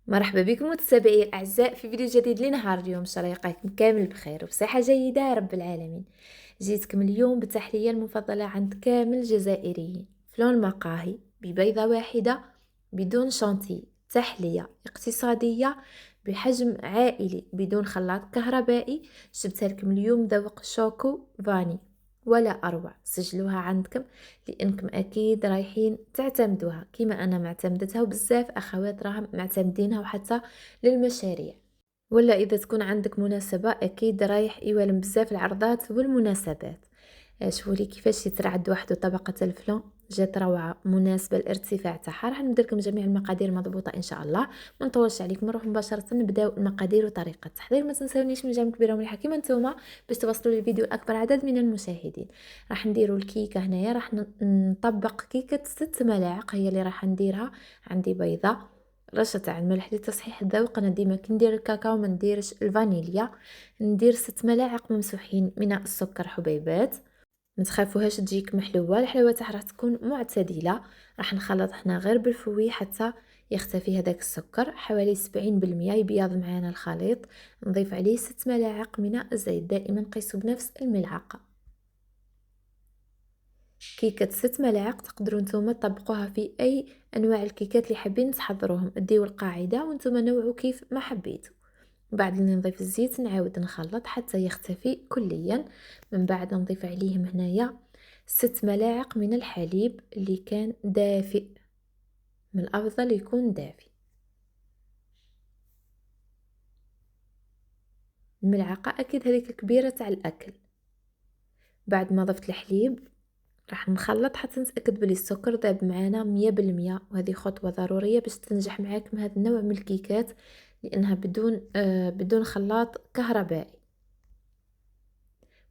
مرحبا بكم متابعي الأعزاء في فيديو جديد لنهار اليوم. إن شاء الله يلقاكم كامل بخير وبصحة جيدة يا رب العالمين. جيتكم اليوم بالتحلية المفضلة عند كامل الجزائريين، فلون المقاهي ببيضة واحدة بدون شانتي، تحلية اقتصادية بحجم عائلي بدون خلاط كهربائي. جبتها لكم اليوم ذوق شوكو فاني ولا أروع. سجلوها عندكم لانكم اكيد رايحين تعتمدوها كيما انا معتمدتها، وبزاف اخوات راهم معتمدينها وحتى للمشاريع. ولا اذا تكون عندك مناسبة اكيد رايح يوالم بزاف العرضات والمناسبات. شوفوا لي كيفاش يترعد وحده طبقة الفلون، جات روعة مناسبة للارتفاع تاعها. راح ندير لكم جميع المقادير مضبوطة ان شاء الله. ما نطولش عليكم، نروح مباشرة نبداو المقادير وطريقة التحضير. ما تنسونيش من جام كبيرة ومليحة كيما نتوما باش توصلوا للفيديو لاكبر عدد من المشاهدين. راح نديروا الكيكة هنايا، راح نطبق كيكة 6 ملاعق هي اللي راح نديرها. عندي بيضة، رشة تاع الملح لتصحيح الذوق، انا ديما كي ندير الكاكاو ما نديرش الفانيليا. ندير 6 ملاعق ممسوحين من السكر حبيبات. ما تخافوهاش تجيك محلوه، الحلوه تاعها راح تكون معتدله. راح نخلط هنا غير بالفوي حتى يختفي هذاك السكر حوالي 70% يبيض معانا الخليط. نضيف عليه 6 ملاعق من الزيت، دائما قيسوا بنفس الملعقه. كيكه 6 ملاعق تقدروا نتوما تطبقوها في اي انواع الكيكات اللي حابين تحضروهم، ديو القاعده وانتم نوعوا كيف ما حبيتوا. بعد اللي نضيف الزيت نعاود نخلط حتى يختفي كليا. من بعد نضيف عليهم هنايا 6 ملاعق من الحليب اللي كان دافئ، من الافضل يكون دافئ. الملعقه اكيد هذيك الكبيره تاع الاكل. بعد ما ضفت الحليب راح نخلط حتى نتاكد بلي السكر ذاب معانا 100%، وهذه خطوه ضروريه باش تنجح معاكم هذا النوع من الكيكات لانها بدون خلاط كهربائي.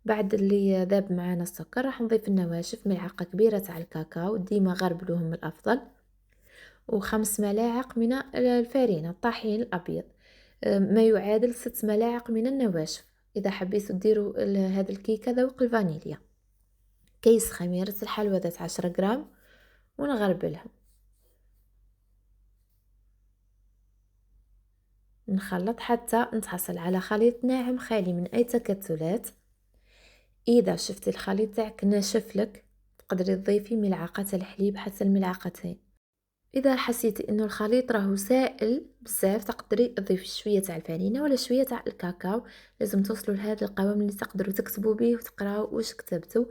بعد اللي ذاب معانا السكر راح نضيف النواشف، ملعقة كبيرة تاع الكاكاو ديما غربلوهم الأفضل، و5 ملاعق من الفارينة الطحين الأبيض، ما يعادل 6 ملاعق من النواشف إذا حبيتوا ديروا هذا الكيكة ذوق الفانيليا. كيس خميرة الحلوى ذات 10 غرام ونغربلهم. نخلط حتى نتحصل على خليط ناعم خالي من أي تكتلات. إذا شفتي الخليط تاعك ناشف لك تقدري تضيفي ملعقة الحليب حتى الملعقتين. إذا حسيتي إنه الخليط راهو سائل بزاف تقدري تضيفي شوية تاع الفانيليا ولا شوية تاع الكاكاو. لازم توصلوا لهذا القوام اللي تقدروا تكتبوا به وتقراوا واش كتبتوا.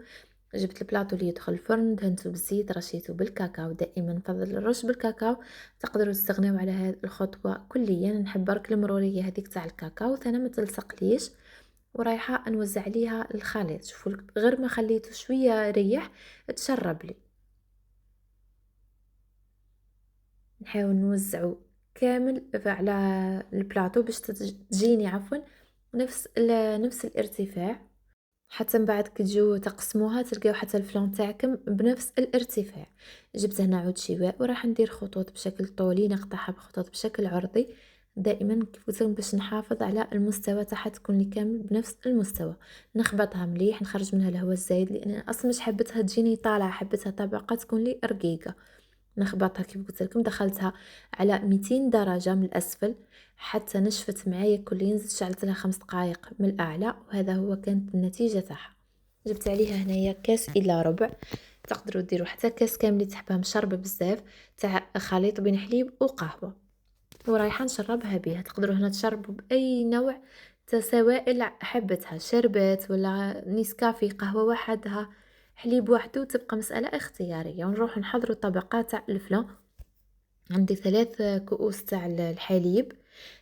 جبت البلاطو اللي يدخل الفرن، دهنته بالزيت، رشيته بالكاكاو. دائما نفضل الرش بالكاكاو. تقدروا تستغنوا على هذه الخطوة كليا. نحب برك المرورية هذيك تاع الكاكاو ثاني ما تلصقليش. ورايحة نوزع عليها الخليط. شوفوا غير ما خليته شوية ريح تشرب لي. نحاول نوزعه كامل على البلاطو باش تجيني عفوا نفس الارتفاع، حتى من بعد كي تجيو تقسموها تلقاو حتى الفلون تاعكم بنفس الارتفاع. جبت هنا عود شواء وراح ندير خطوط بشكل طولي نقطعها بخطوط بشكل عرضي. دائما كيف قلت لكم باش نحافظ على المستوى تاعها تكون لي كامل بنفس المستوى. نخبطها مليح، نخرج منها الهواء الزايد لان أنا اصلا مش حبتها تجيني طالعه، حبتها طبقه تكون لي رقيقه. نخبطها كيف قلت لكم، دخلتها على 200 درجة من الأسفل حتى نشفت معايا كليا. زدت شعلت لها 5 دقائق من الأعلى وهذا هو كانت النتيجة تاعها. جبت عليها هنايا كاس إلا ربع، تقدروا ديروا حتى كاس كامل تحبها مشربة بزاف تاع خليط بين حليب وقهوة ورايحة نشربها بها. تقدروا هنا تشربوا بأي نوع سوائل حبتها، شربات ولا نيسكافي قهوة وحدها حليب وحده، تبقى مسألة اختيارية. ونروح نحضروا الطبقات تاع الفلان. عندي 3 كؤوس تاع الحليب،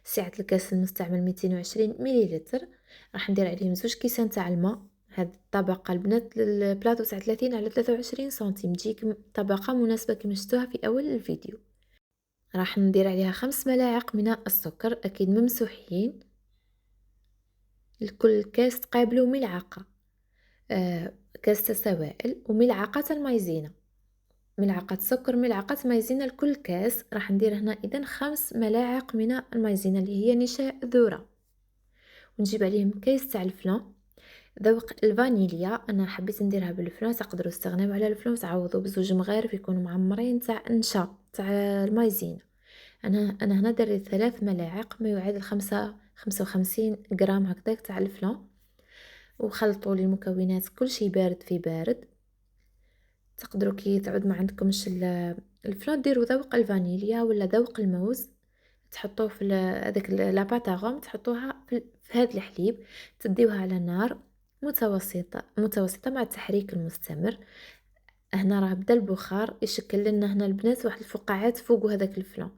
سعة الكاس المستعمل 220 مليلتر. راح ندير عليهم 2 كيسان تاع الماء. هاد الطبقة البنات البلاطو تاع 30 على 23 سنتيم تجيك طبقة مناسبة كما شفتوها في أول الفيديو. راح ندير عليها 5 ملاعق من السكر أكيد ممسوحين. لكل كاس تقابلوا ملعقة كاس سوائل وملعقة المايزينا، ملعقة سكر ملعقة مايزينا لكل كاس. راح ندير هنا إذن 5 ملاعق من المايزينا اللي هي نشاء ذرة. ونجيب عليهم كيس تاع الفلان ذوق الفانيليا. انا حبيت نديرها بالفلان، تقدروا تستغنوا على الفلان وتعوضوا بزوج مغارف يكونوا معمرين تاع نشا تاع المايزينا. انا هنا دريت 3 ملاعق ما يعادل 55 غرام هكذاك تاع الفلان، وخلطوا لي المكونات كل شيء بارد في بارد. تقدروا كي تعود ما عندكمش الفلان ديروا ذوق الفانيليا ولا ذوق الموز، تحطوه في هذاك لاباطاغوم، تحطوها في هذا الحليب، تديوها على نار متوسطه مع التحريك المستمر. هنا راه بدا البخار يشكل لنا هنا البنات واحد الفقاعات فوق هذاك الفلان،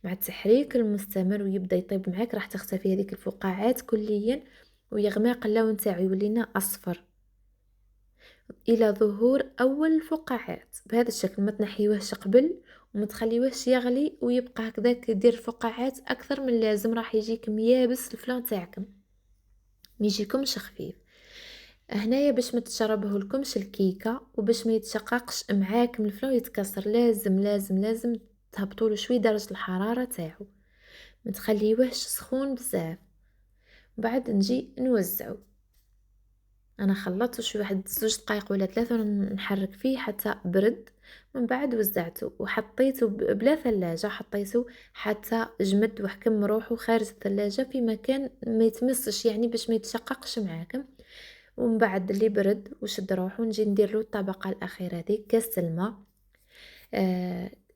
مع التحريك المستمر ويبدا يطيب معاك راح تختفي هذيك الفقاعات كليا، ويغمق اللون تاعو يولينا اصفر الى ظهور اول الفقاعات بهذا الشكل. ما تنحيوهش قبل وما تخليوهش يغلي ويبقى هكذاك يدير فقاعات اكثر من اللازم، راح يجيكم يابس الفلان تاعكم، ما يجيكمش خفيف. هنايا باش ما تشربه لكمش الكيكه وباش ما يتشققش معاكم الفلان يتكسر، لازم لازم لازم تهبطوا له شوي درجه الحراره تاعو، ما تخليوهش سخون بزاف. بعد نجي نوزعو، انا خلطته شوي واحد 2 دقائق ولا 3 ونحرك فيه حتى برد، من بعد وزعته وحطيته بلا ثلاجة، حطيته حتى جمد وحكم روحه خارج الثلاجة في مكان ما يتمسش يعني باش ما يتشققش معاكم. ومن بعد اللي برد وشد روحه نجي ندير له الطبقة الأخيرة هذه، كاس الماء،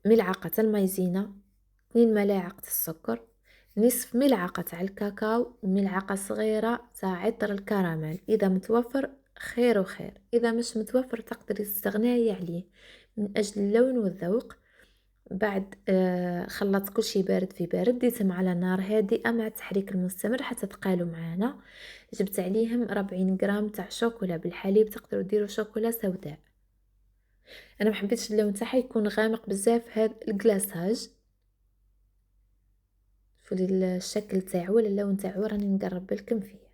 ملعقة المايزينا، 2 ملاعق السكر، نصف ملعقة تاع الكاكاو، وملعقة صغيرة تاع عطر الكراميل. اذا متوفر خير وخير، اذا مش متوفر تقدري تستغناي عليه من اجل اللون والذوق. بعد خلطت كل شيء بارد في بارد، ديتهم على نار هادئة مع التحريك المستمر حتى تقالوا معانا. جبت عليهم 40 غرام تاع شوكولا بالحليب، تقدروا ديروا شوكولا سوداء. انا ما حبيتش اللون تاعها يكون غامق بزاف، هذا الكلاصاج في الشكل تاعو ولا اللون تاعو راني نقرب لكم فيه.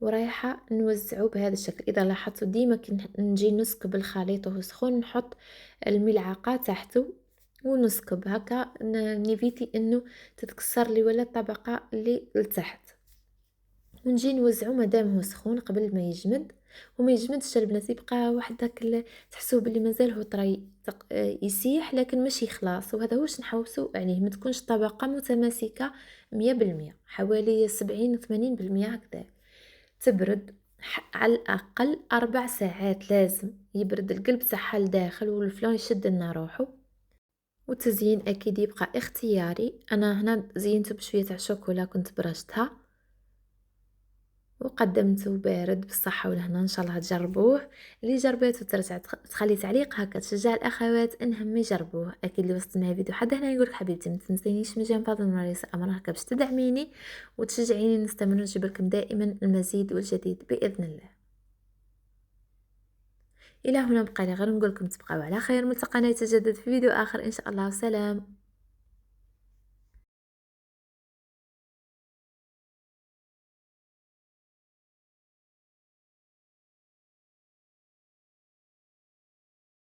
ورايحه نوزعه بهذا الشكل. اذا لاحظتوا ديما كي نجي نسكب الخليط وهو سخون نحط الملعقه تحته ونسكب هكا، نيفيتي انه تتكسر لي ولا الطبقه اللي لتحت، ونجي نوزعو مادام هو سخون قبل ما يجمد. وما يجمدش البنات، يبقى واحد داك تحسوه بلي مازال هو طري يسيح لكن ماشي خلاص، وهذا هو واش نحوسو عليه. ما تكونش طبقه متماسكه 100%، حوالي 70-80% هكذا. تبرد على الاقل 4 ساعات، لازم يبرد القلب تاعها لداخل والفلان يشد لنا روحه. والتزيين اكيد يبقى اختياري، انا هنا زينته بشويه تاع شوكولا كنت برشتها وقدمته بارد بالصحة والهنا. ان شاء الله تجربوه، اللي جربته ترجع تخلي تعليق هكا تشجع الاخوات انهم يجربوه. اكيد اللي وصلت معايا الفيديو حد هنا يقولك حبيبتي ما تنسينيش من جنب فضل مريس امر هكا باش تدعميني وتشجعيني نستمر نجيب لكم دائما المزيد والجديد باذن الله. الى هنا بقى لي غير نقول لكم تبقاو على خير، ملتقانا يتجدد في فيديو اخر ان شاء الله. سلام.